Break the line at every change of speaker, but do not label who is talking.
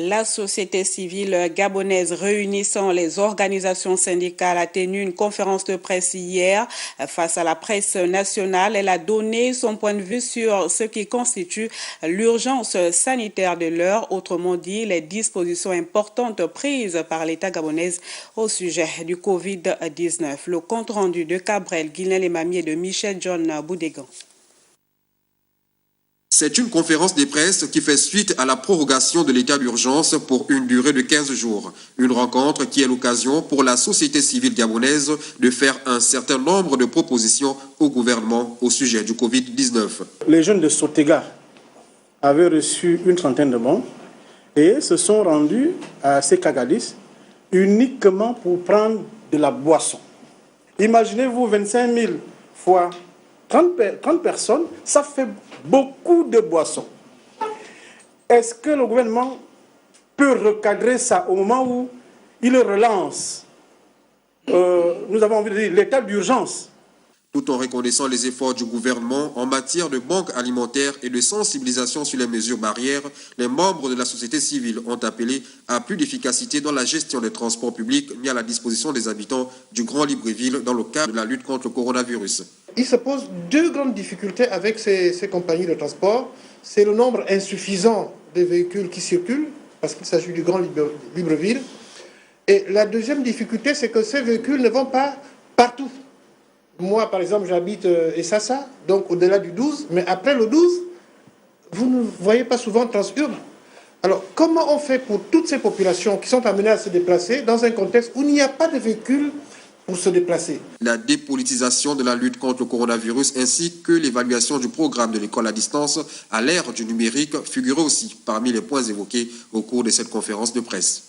La société civile gabonaise réunissant les organisations syndicales a tenu une conférence de presse hier face à la presse nationale. Elle a donné son point de vue sur ce qui constitue l'urgence sanitaire de l'heure, autrement dit les dispositions importantes prises par l'État gabonais au sujet du Covid-19. Le compte rendu de Cabrel, Guilain Lemami et de Michel John Boudégan.
C'est une conférence de presse qui fait suite à la prorogation de l'état d'urgence pour une durée de 15 jours. Une rencontre qui est l'occasion pour la société civile gabonaise de faire un certain nombre de propositions au gouvernement au sujet du Covid-19.
Les jeunes de Sotega avaient reçu une trentaine de bons et se sont rendus à Sekagadis uniquement pour prendre de la boisson. Imaginez-vous 25 000 fois 30 personnes, ça fait beaucoup de boissons. Est-ce que le gouvernement peut recadrer ça au moment où il relance nous avons envie de dire l'état d'urgence?
Tout en reconnaissant les efforts du gouvernement en matière de banque alimentaire et de sensibilisation sur les mesures barrières, les membres de la société civile ont appelé à plus d'efficacité dans la gestion des transports publics mis à la disposition des habitants du Grand Libreville dans le cadre de la lutte contre le coronavirus.
Il se pose deux grandes difficultés avec ces compagnies de transport. C'est le nombre insuffisant de véhicules qui circulent, parce qu'il s'agit du Grand Libreville. Et la deuxième difficulté, c'est que ces véhicules ne vont pas partout. Moi, par exemple, j'habite Essassa, donc au-delà du 12, mais après le 12, vous ne voyez pas souvent Transurb. Alors, comment on fait pour toutes ces populations qui sont amenées à se déplacer dans un contexte où il n'y a pas de véhicules pour se déplacer?
La dépolitisation de la lutte contre le coronavirus ainsi que l'évaluation du programme de l'école à distance à l'ère du numérique figuraient aussi parmi les points évoqués au cours de cette conférence de presse.